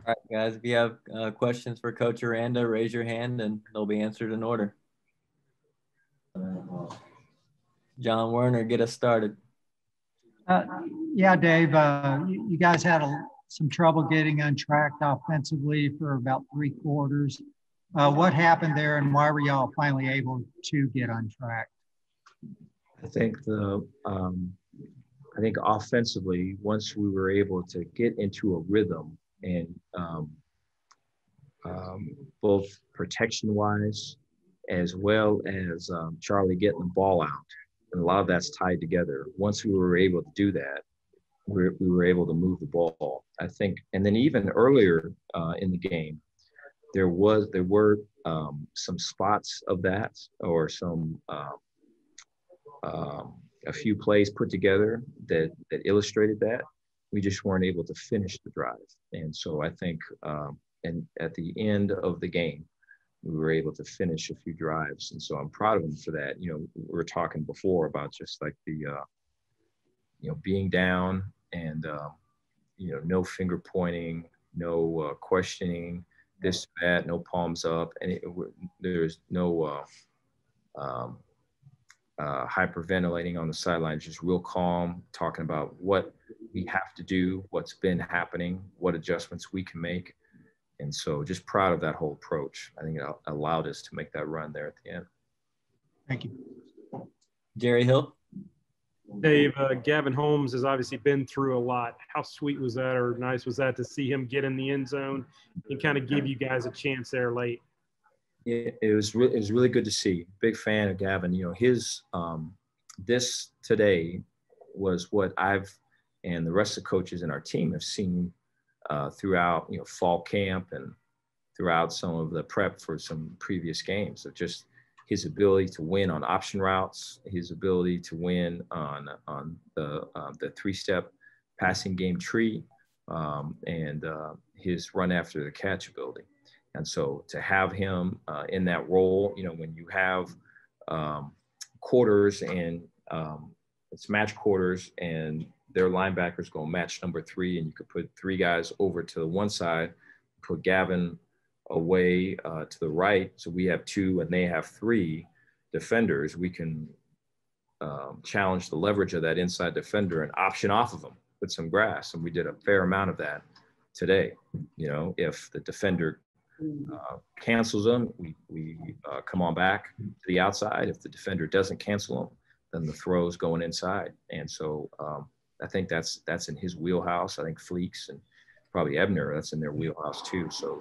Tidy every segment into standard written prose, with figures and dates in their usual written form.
All right, guys, if you have questions for Coach Aranda, raise your hand and they'll be answered in order. John Werner, get us started. Yeah, Dave, you guys had some trouble getting untracked offensively for about 3 quarters. What happened there, and why were y'all finally able to get untracked? I think I think offensively, once we were able to get into a rhythm and both protection-wise as well as Charlie getting the ball out, and a lot of that's tied together. Once we were able to do that, we were able to move the ball, I think. And then even earlier in the game, there were some spots of that, or some a few plays put together that illustrated that. We just weren't able to finish the drive. And so I think, and at the end of the game, we were able to finish a few drives. And so I'm proud of them for that. You know, we were talking before about just like the, you know, being down and, you know, no finger pointing, no questioning, this, that, no palms up. And there's no hyperventilating on the sidelines, just real calm, talking about what we have to do, what's been happening, what adjustments we can make. And so just proud of that whole approach. I think it allowed us to make that run there at the end. Thank you. Jerry Hill. Dave, Gavin Holmes has obviously been through a lot. How sweet was that, or nice was that to see him get in the end zone and kind of give you guys a chance there late? It was really good to see. Big fan of Gavin. You know, his this today was what I've and the rest of the coaches in our team have seen throughout, you know, fall camp and throughout some of the prep for some previous games, of just his ability to win on option routes, his ability to win on the 3-step passing game tree, and his run after the catch ability. And so to have him in that role, you know, when you have quarters and it's match quarters and their linebackers go match number 3, and you could put 3 guys over to the one side, put Gavin away to the right. So we have 2 and they have 3 defenders. We can challenge the leverage of that inside defender and option off of them with some grass. And we did a fair amount of that today. You know, if the defender cancels them, we come on back to the outside. If the defender doesn't cancel them, then the throw is going inside. And so I think that's in his wheelhouse. I think Fleeks and probably Ebner, that's in their wheelhouse too. So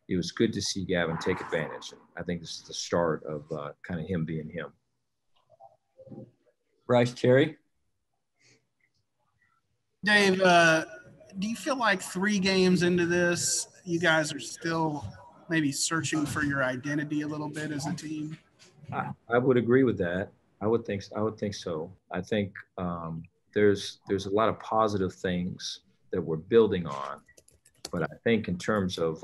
it was good to see Gavin take advantage. And I think this is the start of kind of him being him. Bryce Cherry. Dave, do you feel like 3 games into this, you guys are still maybe searching for your identity a little bit as a team? I would agree with that. I would think so. I think there's a lot of positive things that we're building on, but I think in terms of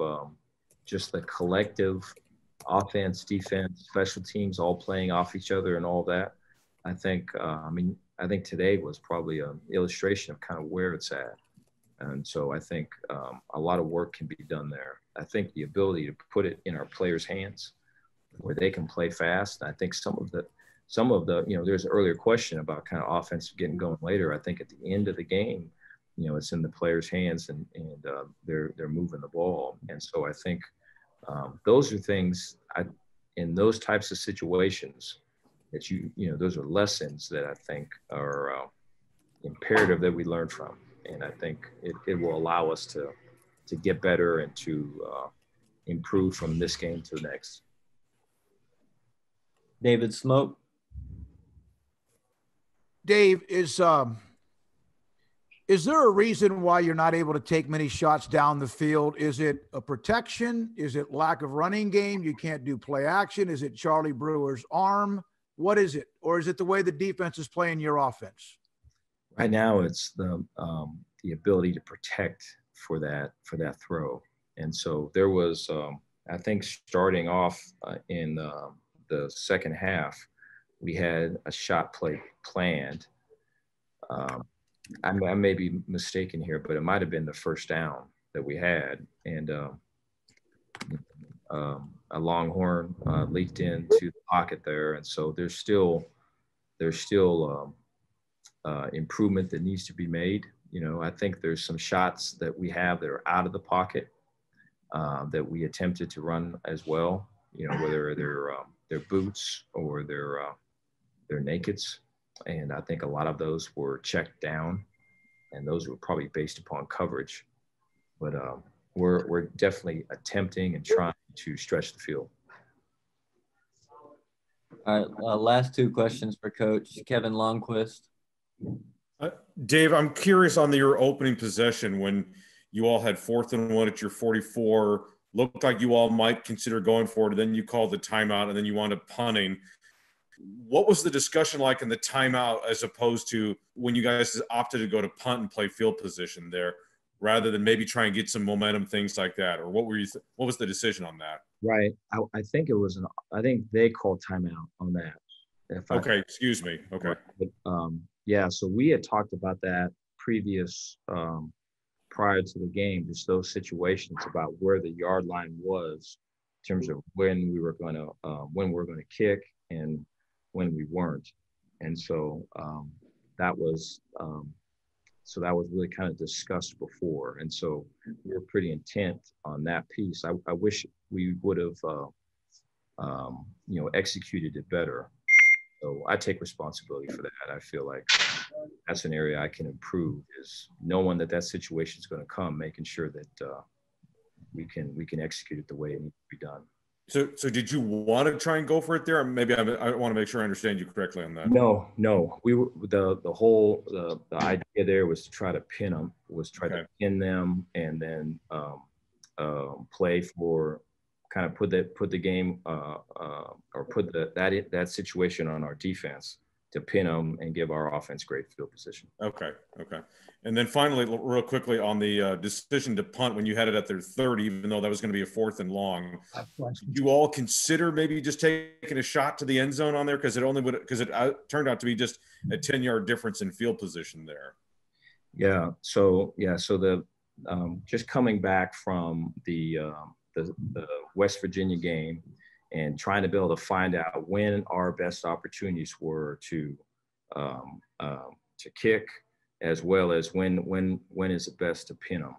just the collective offense, defense, special teams all playing off each other and all that, I think I think today was probably an illustration of kind of where it's at. And so I think a lot of work can be done there. I think the ability to put it in our players' hands where they can play fast. I think some of the, you know, there's an earlier question about kind of offense getting going later. I think at the end of the game, you know, it's in the players' hands and they're moving the ball. And so I think those are things in those types of situations that you know, those are lessons that I think are imperative that we learn from. And I think it will allow us to get better and to improve from this game to the next. David Smoke. Dave, is there a reason why you're not able to take many shots down the field? Is it a protection? Is it lack of running game? You can't do play action? Is it Charlie Brewer's arm? What is it? Or is it the way the defense is playing your offense? Right now, it's the ability to protect for that throw. And so there was, I think, starting off in the second half, we had a shot play planned. I may be mistaken here, but it might have been the first down that we had, and a Longhorn leaked into the pocket there, and so there's still improvement that needs to be made. You know, I think there's some shots that we have that are out of the pocket that we attempted to run as well. You know, whether they're boots or they're nakeds, and I think a lot of those were checked down, and those were probably based upon coverage. But we're definitely attempting and trying to stretch the field. All right, last two questions for Coach Kevin Longquist. Dave, I'm curious on your opening possession when you all had 4th and 1 at your 44. Looked like you all might consider going for it, and then you called the timeout, and then you wound up punting. What was the discussion like in the timeout as opposed to when you guys opted to go to punt and play field position there, rather than maybe try and get some momentum, things like that? Or what was the decision on that? Right. I think it was I think they called timeout on that. Okay, excuse me. Okay. But, yeah, so we had talked about that prior to the game, just those situations about where the yard line was in terms of when we were going to kick and when we weren't. And so that was really kind of discussed before. And so we were pretty intent on that piece. I wish we would have, executed it better. So I take responsibility for that. I feel like that's an area I can improve, is knowing that situation is going to come, making sure that we can execute it the way it needs to be done. So did you want to try and go for it there? Maybe I want to make sure I understand you correctly on that. No. We were the idea there was to try to pin them, to pin them, and then play for kind of put the game or put that situation on our defense to pin them and give our offense great field position. Okay. And then finally, real quickly on the decision to punt when you had it at their 30, even though that was going to be a 4th and long, did you all consider maybe just taking a shot to the end zone on there? Because it turned out to be just a 10-yard difference in field position there. Yeah. So the just coming back from the West Virginia game and trying to be able to find out when our best opportunities were to kick, as well as when is it best to pin them.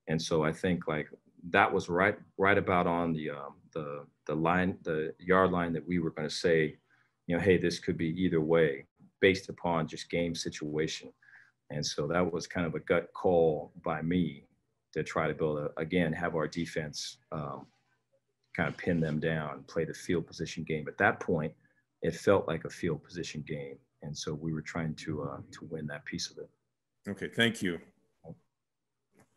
And so I think like that was right about on the line, the yard line, that we were going to say, hey, this could be either way based upon just game situation. And so that was kind of a gut call by me to try to build again, have our defense kind of pin them down, play the field position game. At that point, it felt like a field position game. And so we were trying to win that piece of it. Okay, thank you.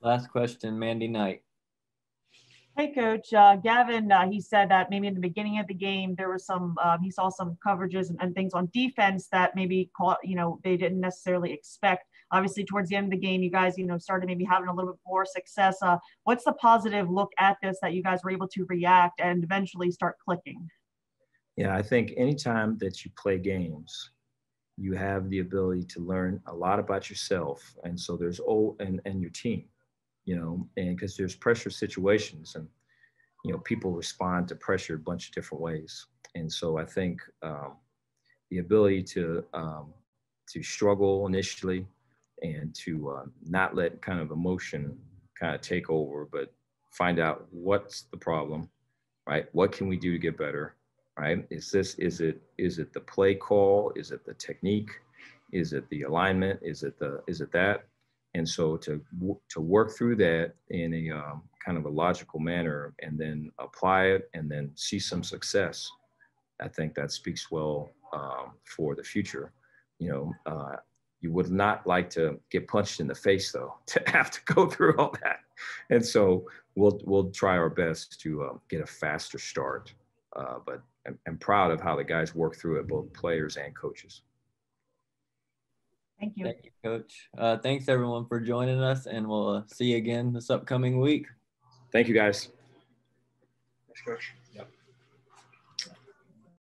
Last question, Mandy Knight. Hey, Coach. Gavin, he said that maybe in the beginning of the game, there was some, he saw some coverages and things on defense that maybe they didn't necessarily expect. Obviously, towards the end of the game, you guys, started maybe having a little bit more success. What's the positive look at this that you guys were able to react and eventually start clicking? Yeah, I think anytime that you play games, you have the ability to learn a lot about yourself. And so there's and your team, and because there's pressure situations and, people respond to pressure a bunch of different ways. And so I think the ability to struggle initially and to not let kind of emotion kind of take over, but find out what's the problem, right? What can we do to get better? Right? Is it the play call? Is it the technique? Is it the alignment? Is it that? And so to work through that in a kind of a logical manner and then apply it and then see some success, I think that speaks well for the future. You would not like to get punched in the face though, to have to go through all that. And so we'll try our best to get a faster start. But I'm proud of how the guys work through it, both players and coaches. Thank you. Thank you, Coach. Thanks, everyone, for joining us, and we'll see you again this upcoming week. Thank you, guys. Thanks, Coach. Yep.